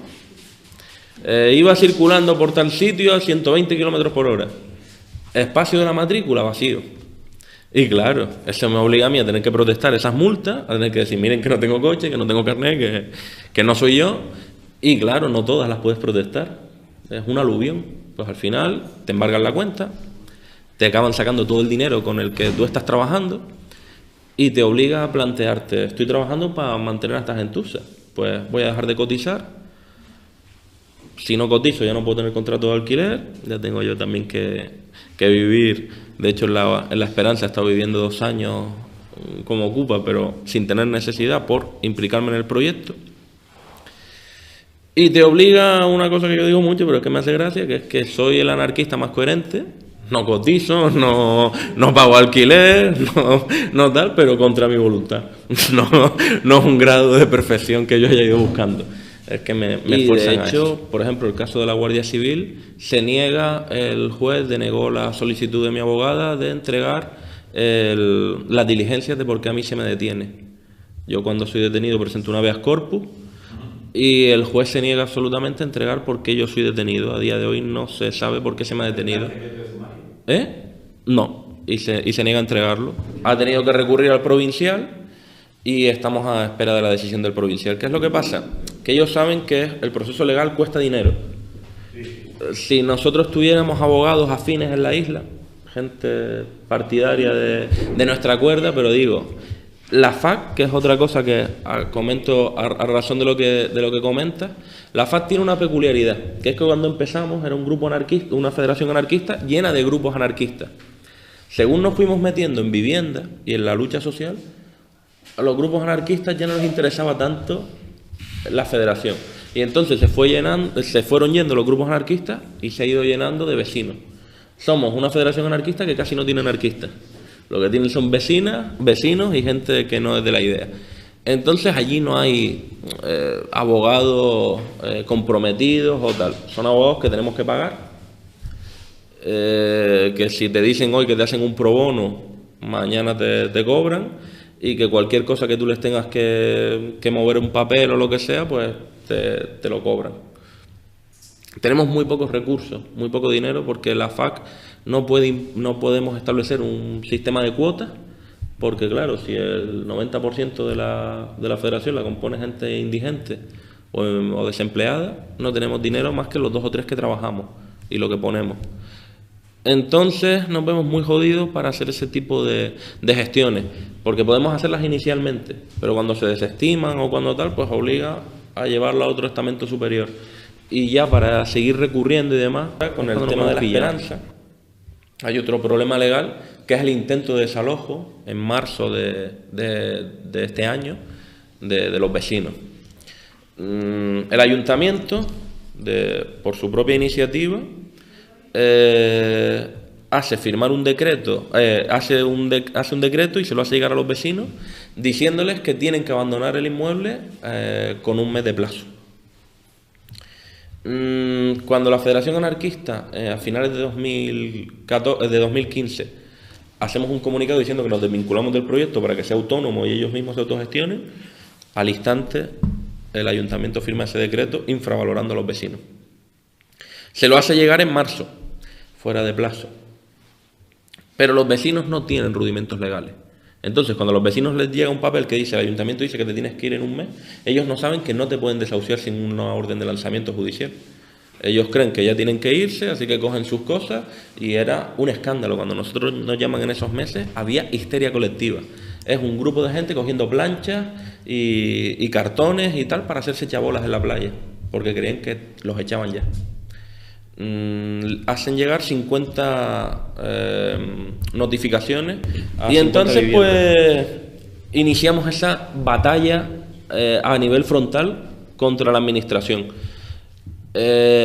C: Iba circulando por tal sitio a 120 kilómetros por hora. Espacio de la matrícula vacío. Y claro, eso me obliga a mí a tener que protestar esas multas, a tener que decir, miren que no tengo coche, que no tengo carnet, que no soy yo. Y claro, no todas las puedes protestar. Es un aluvión. Pues al final te embargan la cuenta, te acaban sacando todo el dinero con el que tú estás trabajando y te obliga a plantearte, estoy trabajando para mantener a esta gentuza, pues voy a dejar de cotizar. Si no cotizo ya no puedo tener contrato de alquiler, ya tengo yo también que vivir. De hecho en la Esperanza he estado viviendo 2 años como ocupa, pero sin tener necesidad por implicarme en el proyecto. Y te obliga a una cosa que yo digo mucho, pero es que me hace gracia, que es que soy el anarquista más coherente, no cotizo, no pago alquiler, no tal, pero contra mi voluntad. No es un grado de perfección que yo haya ido buscando. Es que me esfuerzan a eso. De hecho, por ejemplo, el caso de la Guardia Civil, el juez denegó la solicitud de mi abogada de entregar las diligencias de por qué a mí se me detiene. Yo cuando soy detenido presento una habeas corpus y el juez se niega absolutamente a entregar por qué yo soy detenido. A día de hoy no se sabe por qué se me ha detenido. No, y se niega a entregarlo. Ha tenido que recurrir al provincial y estamos a espera de la decisión del provincial. ¿Qué es lo que pasa? Que ellos saben que el proceso legal cuesta dinero. Si nosotros tuviéramos abogados afines en la isla, gente partidaria de nuestra cuerda, pero digo, la FAC, que es otra cosa que comento a razón de lo que comentas, la FAC tiene una peculiaridad, que es que cuando empezamos era un grupo anarquista, una federación anarquista llena de grupos anarquistas. Según nos fuimos metiendo en vivienda y en la lucha social, a los grupos anarquistas ya no les interesaba tanto la federación. Y entonces se fueron yendo los grupos anarquistas y se ha ido llenando de vecinos. Somos una federación anarquista que casi no tiene anarquistas. Lo que tienen son vecinos y gente que no es de la idea. Entonces allí no hay abogados comprometidos o tal. Son abogados que tenemos que pagar. Que si te dicen hoy que te hacen un pro bono, mañana te cobran. Y que cualquier cosa que tú les tengas que mover un papel o lo que sea, pues te lo cobran. Tenemos muy pocos recursos, muy poco dinero, porque la FAC no podemos establecer un sistema de cuotas, porque claro, si el 90% de la federación la compone gente indigente o desempleada, no tenemos dinero más que los 2 o 3 que trabajamos y lo que ponemos. Entonces nos vemos muy jodidos para hacer ese tipo de gestiones, porque podemos hacerlas inicialmente, pero cuando se desestiman o cuando tal, pues obliga a llevarlo a otro estamento superior. Y ya para seguir recurriendo y demás, con el tema de la esperanza, hay otro problema legal, que es el intento de desalojo en marzo de este año de los vecinos. El ayuntamiento, por su propia iniciativa, hace firmar un decreto, hace un decreto y se lo hace llegar a los vecinos diciéndoles que tienen que abandonar el inmueble con un mes de plazo. Cuando la Federación Anarquista a finales de 2015 hacemos un comunicado diciendo que nos desvinculamos del proyecto para que sea autónomo y ellos mismos se autogestionen, al instante el ayuntamiento firma ese decreto infravalorando a los vecinos. Se lo hace llegar en marzo, fuera de plazo. Pero los vecinos no tienen rudimentos legales. Entonces, cuando a los vecinos les llega un papel que dice, el ayuntamiento dice que te tienes que ir en un mes, ellos no saben que no te pueden desahuciar sin una orden de lanzamiento judicial. Ellos creen que ya tienen que irse, así que cogen sus cosas, y era un escándalo. Cuando nosotros nos llaman en esos meses, había histeria colectiva. Es un grupo de gente cogiendo planchas y cartones y tal para hacerse chabolas en la playa, porque creían que los echaban ya. Hacen llegar 50 notificaciones y entonces pues iniciamos esa batalla a nivel frontal contra la administración.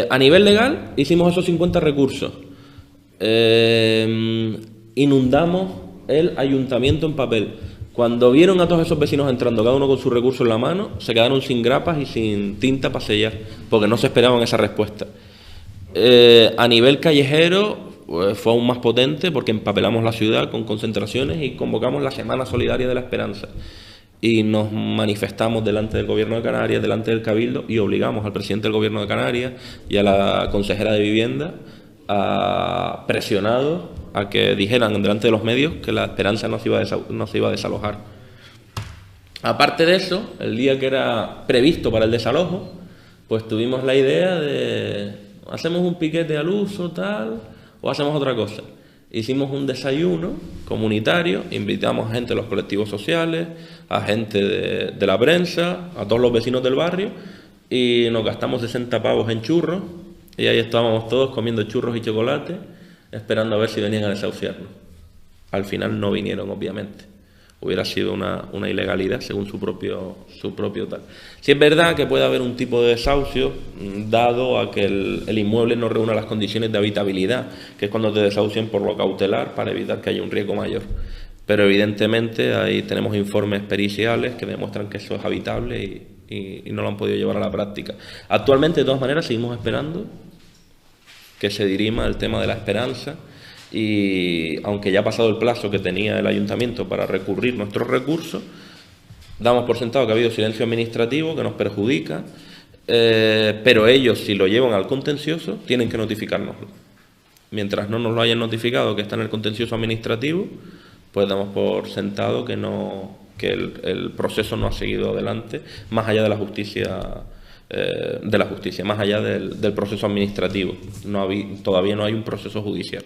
C: A nivel legal hicimos esos 50 recursos, inundamos el ayuntamiento en papel. Cuando vieron a todos esos vecinos entrando, cada uno con su recurso en la mano, se quedaron sin grapas y sin tinta para sellar, porque no se esperaban esa respuesta. A nivel callejero pues, fue aún más potente porque empapelamos la ciudad con concentraciones y convocamos la Semana Solidaria de la Esperanza y nos manifestamos delante del Gobierno de Canarias, delante del Cabildo, y obligamos al presidente del Gobierno de Canarias y a la consejera de Vivienda presionados a que dijeran delante de los medios que la Esperanza no se iba a desalojar. Aparte de eso, el día que era previsto para el desalojo, pues tuvimos la idea de hacemos un piquete al uso, tal, o hacemos otra cosa. Hicimos un desayuno comunitario, invitamos a gente de los colectivos sociales, a gente de la prensa, a todos los vecinos del barrio, y nos gastamos 60 pavos en churros, y ahí estábamos todos comiendo churros y chocolate, esperando a ver si venían a desahuciarnos. Al final no vinieron, obviamente. Hubiera sido una ilegalidad según su propio tal. Si es verdad que puede haber un tipo de desahucio dado a que el inmueble no reúna las condiciones de habitabilidad, que es cuando te desahucian por lo cautelar para evitar que haya un riesgo mayor. Pero evidentemente ahí tenemos informes periciales que demuestran que eso es habitable y no lo han podido llevar a la práctica. Actualmente, de todas maneras, seguimos esperando que se dirima el tema de la esperanza. Y aunque ya ha pasado el plazo que tenía el ayuntamiento para recurrir nuestros recursos, damos por sentado que ha habido silencio administrativo que nos perjudica, pero ellos, si lo llevan al contencioso, tienen que notificárnoslo. Mientras no nos lo hayan notificado que está en el contencioso administrativo, pues damos por sentado que el proceso no ha seguido adelante, más allá de la justicia, más allá del proceso administrativo. Todavía no hay un proceso judicial,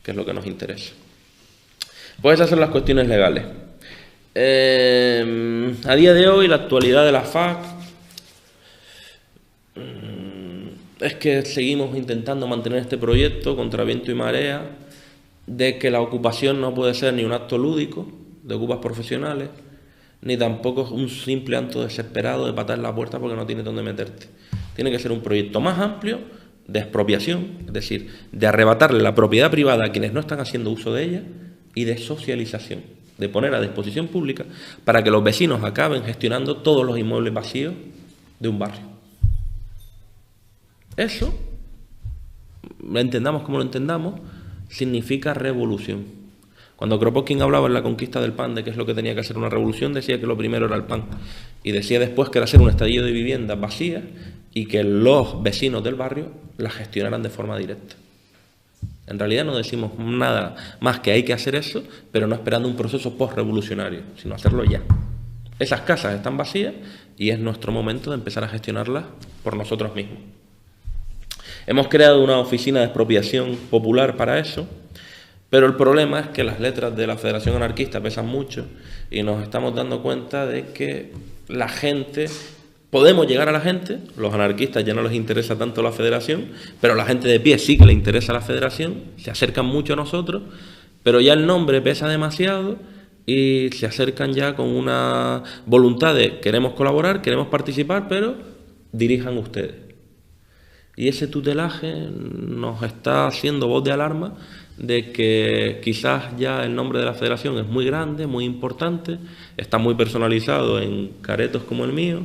C: que es lo que nos interesa. Pues esas son las cuestiones legales. A día de hoy, la actualidad de la FAC es que seguimos intentando mantener este proyecto contra viento y marea, de que la ocupación no puede ser ni un acto lúdico de ocupas profesionales, ni tampoco es un simple acto desesperado de patar la puerta porque no tienes dónde meterte. Tiene que ser un proyecto más amplio de expropiación, es decir, de arrebatarle la propiedad privada a quienes no están haciendo uso de ella, y de socialización, de poner a disposición pública para que los vecinos acaben gestionando todos los inmuebles vacíos de un barrio. Eso, lo entendamos como lo entendamos, significa revolución. Cuando Kropotkin hablaba en La conquista del pan de qué es lo que tenía que hacer una revolución, decía que lo primero era el pan, y decía después que era hacer un estallido de viviendas vacías y que los vecinos del barrio las gestionaran de forma directa. En realidad no decimos nada más que hay que hacer eso, pero no esperando un proceso post-revolucionario, sino hacerlo ya. Esas casas están vacías y es nuestro momento de empezar a gestionarlas por nosotros mismos. Hemos creado una oficina de expropiación popular para eso, pero el problema es que las letras de la Federación Anarquista pesan mucho y nos estamos dando cuenta de que la gente... Podemos llegar a la gente, los anarquistas ya no les interesa tanto la federación, pero la gente de pie sí que le interesa la federación, se acercan mucho a nosotros, pero ya el nombre pesa demasiado y se acercan ya con una voluntad de queremos colaborar, queremos participar, pero dirijan ustedes. Y ese tutelaje nos está haciendo voz de alarma de que quizás ya el nombre de la federación es muy grande, muy importante, está muy personalizado en caretos como el mío,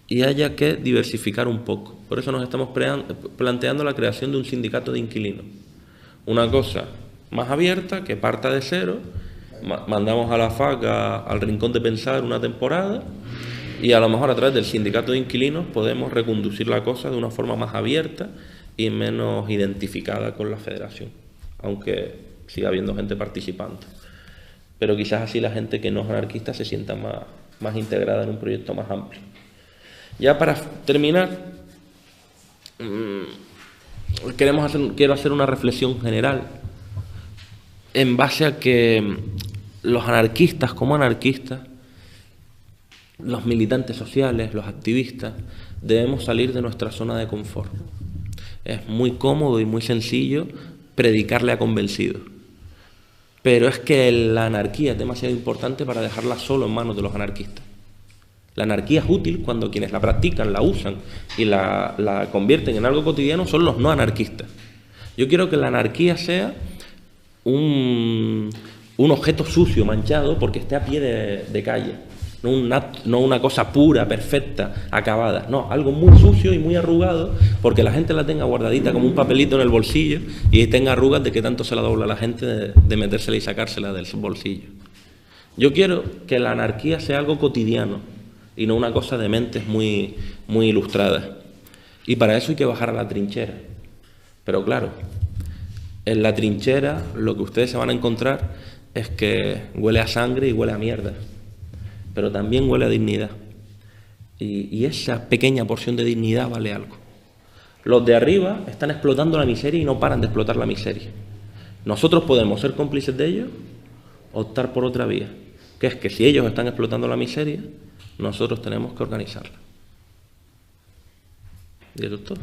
C: y haya que diversificar un poco. Por eso nos estamos planteando la creación de un sindicato de inquilinos. Una cosa más abierta, que parta de cero, mandamos a la FAC al Rincón de Pensar una temporada, y a lo mejor a través del sindicato de inquilinos podemos reconducir la cosa de una forma más abierta y menos identificada con la federación, aunque siga habiendo gente participando. Pero quizás así la gente que no es anarquista se sienta más integrada en un proyecto más amplio. Ya para terminar, quiero hacer una reflexión general en base a que los anarquistas como anarquistas, los militantes sociales, los activistas, debemos salir de nuestra zona de confort. Es muy cómodo y muy sencillo predicarle a convencidos, pero es que la anarquía es demasiado importante para dejarla solo en manos de los anarquistas. La anarquía es útil cuando quienes la practican, la usan y la convierten en algo cotidiano son los no anarquistas. Yo quiero que la anarquía sea un objeto sucio, manchado, porque esté a pie de calle. No una cosa pura, perfecta, acabada. No, algo muy sucio y muy arrugado, porque la gente la tenga guardadita como un papelito en el bolsillo y tenga arrugas de que tanto se la dobla la gente de metérsela y sacársela del bolsillo. Yo quiero que la anarquía sea algo cotidiano y no una cosa de mentes muy ilustradas. Y para eso hay que bajar a la trinchera. Pero claro, en la trinchera lo que ustedes se van a encontrar es que huele a sangre y huele a mierda, pero también huele a dignidad. Y esa pequeña porción de dignidad vale algo. Los de arriba están explotando la miseria y no paran de explotar la miseria. Nosotros podemos ser cómplices de ellos o optar por otra vía, que es que si ellos están explotando la miseria, nosotros tenemos que organizarla. ¿Y eso es todo?